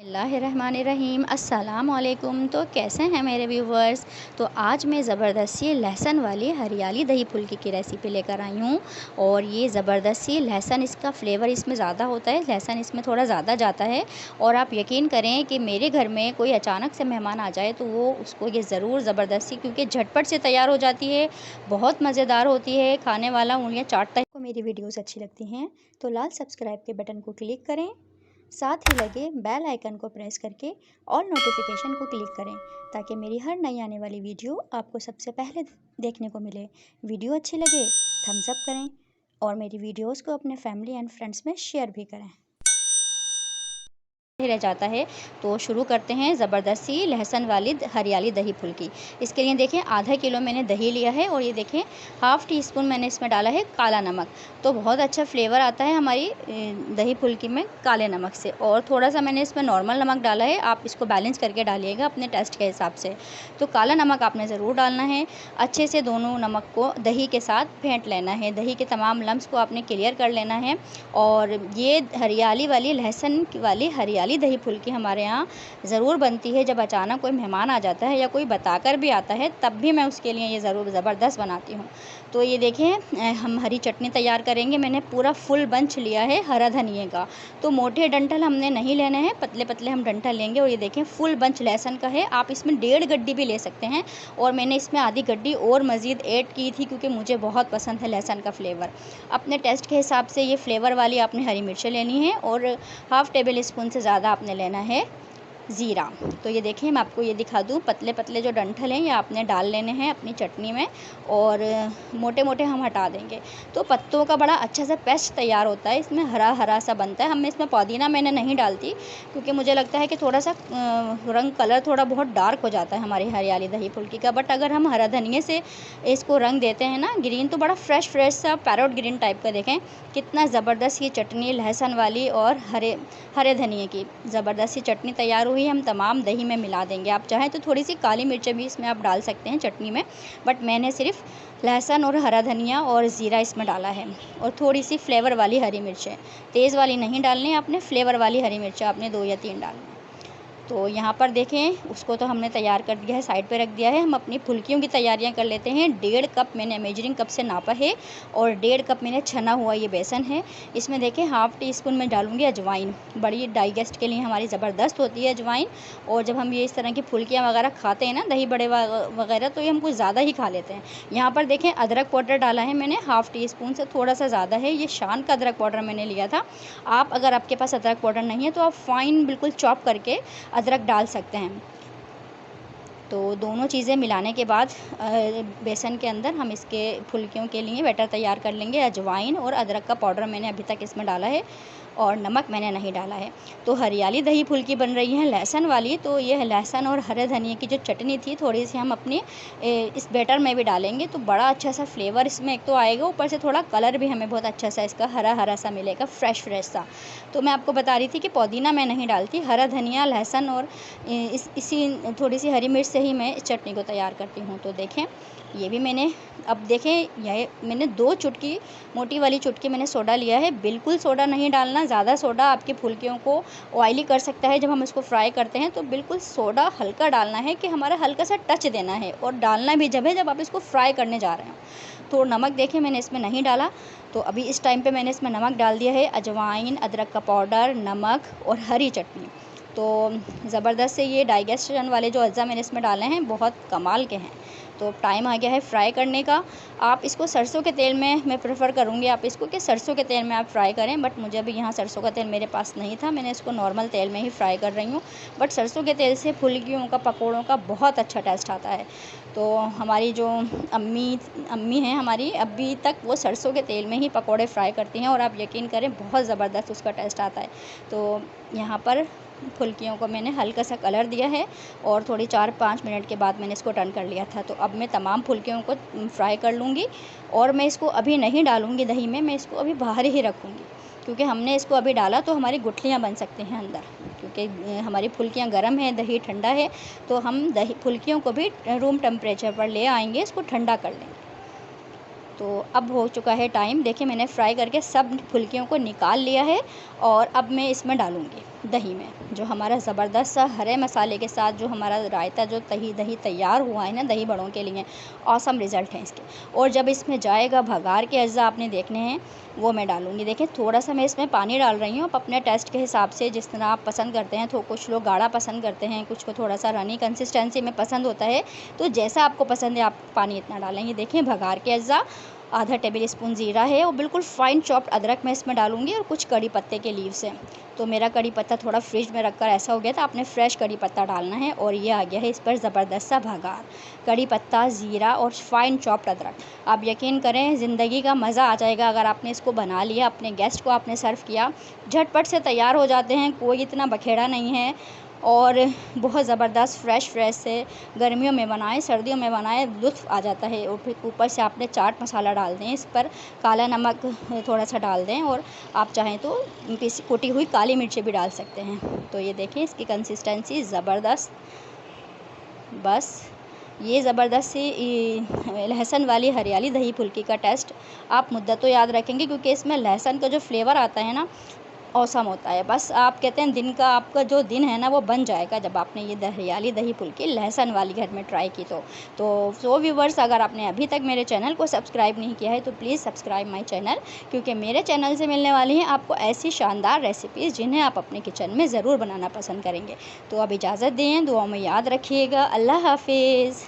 बिस्मिल्लाहिर्रहमानिर्रहीम अस्सलामुअलैकुम। तो कैसे हैं मेरे व्यूवर्स। तो आज मैं ज़बरदस्ती लहसुन वाली हरियाली दही फुल्की की रेसिपी लेकर आई हूँ। और ये ज़बरदस्ती लहसुन, इसका फ्लेवर इसमें ज़्यादा होता है, लहसुन इसमें थोड़ा ज़्यादा जाता है। और आप यकीन करें कि मेरे घर में कोई अचानक से मेहमान आ जाए तो वो उसको ये ज़रूर ज़बरदस्ती, क्योंकि झटपट से तैयार हो जाती है, बहुत मज़ेदार होती है, खाने वाला उंगलियाँ चाटता है। को मेरी वीडियोज़ अच्छी लगती हैं तो लाल सब्सक्राइब के बटन को क्लिक करें, साथ ही लगे बेल आइकन को प्रेस करके ऑल नोटिफिकेशन को क्लिक करें, ताकि मेरी हर नई आने वाली वीडियो आपको सबसे पहले देखने को मिले। वीडियो अच्छी लगे थम्स अप करें और मेरी वीडियोस को अपने फैमिली एंड फ्रेंड्स में शेयर भी करें। रह जाता है। तो शुरू करते हैं ज़बरदस्ती लहसुन वाली हरियाली दही फुल्की। इसके लिए देखें आधा किलो मैंने दही लिया है और ये देखें हाफ़ टी स्पून मैंने इसमें डाला है काला नमक। तो बहुत अच्छा फ्लेवर आता है हमारी दही फुल्की में काले नमक से। और थोड़ा सा मैंने इसमें नॉर्मल नमक डाला है, आप इसको बैलेंस करके डालिएगा अपने टेस्ट के हिसाब से। तो काला नमक आपने ज़रूर डालना है। अच्छे से दोनों नमक को दही के साथ फेंट लेना है, दही के तमाम लम्स को आपने क्लियर कर लेना है। और ये हरियाली वाली लहसुन वाली हरियाली दही फुल्की हमारे यहाँ ज़रूर बनती है। जब अचानक कोई मेहमान आ जाता है या कोई बताकर भी आता है तब भी मैं उसके लिए ये ज़रूर ज़बरदस्त बनाती हूँ। तो ये देखें हम हरी चटनी तैयार करेंगे। मैंने पूरा फुल बंच लिया है हरा धनिए का। तो मोटे डंठल हमने नहीं लेने हैं, पतले पतले हम डंठल लेंगे। और ये देखें फुल बंच लहसुन का है, आप इसमें 1.5 गड्डी भी ले सकते हैं। और मैंने इसमें आधी गड्डी और मज़ीद ऐड की थी, क्योंकि मुझे बहुत पसंद है लहसुन का फ्लेवर। अपने टेस्ट के हिसाब से ये फ्लेवर वाली आपने हरी मिर्चें लेनी है और हाफ़ टेबल स्पून से ज़्यादा आपने लेना है ज़ीरा। तो ये देखें मैं आपको ये दिखा दूँ, पतले पतले जो डंठल हैं ये आपने डाल लेने हैं अपनी चटनी में और मोटे मोटे हम हटा देंगे। तो पत्तों का बड़ा अच्छा सा पेस्ट तैयार होता है, इसमें हरा हरा सा बनता है। हम इसमें पुदीना मैंने नहीं डालती, क्योंकि मुझे लगता है कि थोड़ा सा रंग कलर थोड़ा बहुत डार्क हो जाता है हमारी हरियाली दही फुल्की का। बट अगर हम हरा धनिए से इसको रंग देते हैं ना ग्रीन, तो बड़ा फ्रेश फ्रेश सा पैरोट ग्रीन टाइप का। देखें कितना ज़बरदस्त ये चटनी लहसुन वाली और हरे धनिए की ज़बरदस्त चटनी तैयार हुई। हम तमाम दही में मिला देंगे। आप चाहें तो थोड़ी सी काली मिर्चें भी इसमें आप डाल सकते हैं चटनी में, बट मैंने सिर्फ लहसुन और हरा धनिया और ज़ीरा इसमें डाला है। और थोड़ी सी फ्लेवर वाली हरी मिर्चें, तेज़ वाली नहीं डालनी, आपने फ्लेवर वाली हरी मिर्चें आपने 2 या 3 डालनी। तो यहाँ पर देखें उसको तो हमने तैयार कर दिया है, साइड पे रख दिया है। हम अपनी फुल्कियों की तैयारियाँ कर लेते हैं। 1.5 कप मैंने मेजरिंग कप से नापा है और 1.5 कप मैंने छना हुआ ये बेसन है। इसमें देखें हाफ़ टी स्पून मैं डालूँगी अजवाइन, बड़ी डाइजेस्ट के लिए हमारी ज़बरदस्त होती है अजवाइन। और जब हम ये इस तरह की फुल्कियाँ वगैरह खाते हैं ना, दही बड़े वगैरह, तो ये हम कुछ ज़्यादा ही खा लेते हैं। यहाँ पर देखें अदरक पाउडर डाला है मैंने हाफ़ टी स्पून से थोड़ा सा ज़्यादा है। ये शान का अदरक पाउडर मैंने लिया था। आप अगर आपके पास अदरक पाउडर नहीं है तो आप फ़ाइन बिल्कुल चॉप करके अदरक डाल सकते हैं। तो दोनों चीज़ें मिलाने के बाद बेसन के अंदर हम इसके फुल्कियों के लिए बैटर तैयार कर लेंगे। अजवाइन और अदरक का पाउडर मैंने अभी तक इसमें डाला है और नमक मैंने नहीं डाला है। तो हरियाली दही फुल्की बन रही है लहसुन वाली। तो ये लहसुन और हरे धनिए की जो चटनी थी थोड़ी सी हम अपनी इस बैटर में भी डालेंगे, तो बड़ा अच्छा सा फ्लेवर इसमें एक तो आएगा, ऊपर से थोड़ा कलर भी हमें बहुत अच्छा सा इसका हरा हरा सा मिलेगा, फ्रेश फ्रेश सा। तो मैं आपको बता रही थी कि पुदीना मैं नहीं डालती, हरा धनिया लहसुन और इसी थोड़ी सी हरी मिर्च से ही मैं इस चटनी को तैयार करती हूँ। तो देखें ये भी मैंने, अब देखें ये मैंने 2 चुटकी, मोटी वाली चुटकी मैंने सोडा लिया है। बिल्कुल सोडा नहीं डालना, ज़्यादा सोडा आपकी फुल्कियों को ऑयली कर सकता है जब हम इसको फ्राई करते हैं। तो बिल्कुल सोडा हल्का डालना है कि हमारा हल्का सा टच देना है, और डालना भी जब है जब आप इसको फ्राई करने जा रहे हो। तो नमक देखें मैंने इसमें नहीं डाला, तो अभी इस टाइम पे मैंने इसमें नमक डाल दिया है, अजवाइन, अदरक का पाउडर, नमक और हरी चटनी। तो ज़बरदस्त से ये डाइजेशन वाले जो अज़्ज़ा मैंने इसमें डाले हैं बहुत कमाल के हैं। तो टाइम आ गया है फ्राई करने का। आप इसको सरसों के तेल में, मैं प्रेफर करूँगी आप इसको कि सरसों के तेल में आप फ्राई करें, बट मुझे अभी यहाँ सरसों का तेल मेरे पास नहीं था, मैंने इसको नॉर्मल तेल में ही फ्राई कर रही हूँ। बट सरसों के तेल से फुल्कियों का, पकौड़ों का बहुत अच्छा टेस्ट आता है। तो हमारी जो अम्मी हैं हमारी, अभी तक वो सरसों के तेल में ही पकौड़े फ्राई करती हैं और आप यकीन करें बहुत ज़बरदस्त उसका टेस्ट आता है। तो यहाँ पर फुल्कियों को मैंने हल्का सा कलर दिया है और थोड़ी 4-5 मिनट के बाद मैंने इसको टर्न कर लिया था। तो अब मैं तमाम फुल्कियों को फ्राई कर लूँगी और मैं इसको अभी नहीं डालूँगी दही में, मैं इसको अभी बाहर ही रखूँगी, क्योंकि हमने इसको अभी डाला तो हमारी गुठलियाँ बन सकती हैं अंदर, क्योंकि हमारी फुल्कियाँ गर्म हैं, दही ठंडा है। तो हम दही फुल्कियों को भी रूम टेम्परेचर पर ले आएंगे, इसको ठंडा कर लेंगे। तो अब हो चुका है टाइम, देखिए मैंने फ्राई करके सब फुल्कियों को निकाल लिया है और अब मैं इसमें डालूँगी। दही में। जो हमारा ज़बरदस्त सा हरे मसाले के साथ जो हमारा रायता जो दही तैयार हुआ है ना दही बड़ों के लिए, ऑसम रिज़ल्ट हैं इसके। और जब इसमें जाएगा भगार के अज्जा आपने देखने हैं, वो मैं डालूँगी। देखिए थोड़ा-सा मैं इसमें पानी डाल रही हूँ, आप अपने टेस्ट के हिसाब से जिस तरह आप पसंद करते हैं। तो कुछ लोग गाढ़ा पसंद करते हैं, कुछ को थोड़ा-सा रनी कंसिस्टेंसी में पसंद होता है, तो जैसा आपको पसंद है आप पानी इतना डालेंगे। देखिए भगार के अज्जा, आधा टेबल स्पून ज़ीरा है और बिल्कुल फ़ाइन चॉप्ड अदरक मैं इसमें डालूँगी और कुछ कड़ी पत्ते के लीव्स हैं। तो मेरा कड़ी पत्ता थोड़ा फ्रिज में रखकर ऐसा हो गया था, आपने फ्रेश कड़ी पत्ता डालना है। और ये आ गया है इस पर ज़बरदस्त सा भगार, कड़ी पत्ता, ज़ीरा और फ़ाइन चॉप्ड अदरक। आप यकीन करें ज़िंदगी का मज़ा आ जाएगा अगर आपने इसको बना लिया, अपने गेस्ट को आपने सर्व किया। झटपट से तैयार हो जाते हैं, कोई इतना बखेड़ा नहीं है और बहुत ज़बरदस्त फ्रेश से। गर्मियों में बनाएं, सर्दियों में बनाएं, लुत्फ़ आ जाता है। और फिर ऊपर से आपने चाट मसाला डाल दें, इस पर काला नमक थोड़ा सा डाल दें और आप चाहें तो कुटी हुई काली मिर्चें भी डाल सकते हैं। तो ये देखें इसकी कंसिस्टेंसी ज़बरदस्त। बस ये ज़बरदस्त सी लहसुन वाली हरियाली दही फुल्की का टेस्ट आप मुद्दतों याद रखेंगे, क्योंकि इसमें लहसुन का जो फ्लेवर आता है ना, औसम होता है। बस आप कहते हैं दिन का आपका जो दिन है ना वो बन जाएगा जब आपने ये हरियाली दही फुल्की लहसुन वाली घर में ट्राई की। तो व्यूवर्स, अगर आपने अभी तक मेरे चैनल को सब्सक्राइब नहीं किया है तो प्लीज़ सब्सक्राइब माय चैनल, क्योंकि मेरे चैनल से मिलने वाली हैं आपको ऐसी शानदार रेसिपीज़ जिन्हें आप अपने किचन में ज़रूर बनाना पसंद करेंगे। तो अब इजाज़त दें, दुआ में याद रखिएगा। अल्लाह हाफिज़।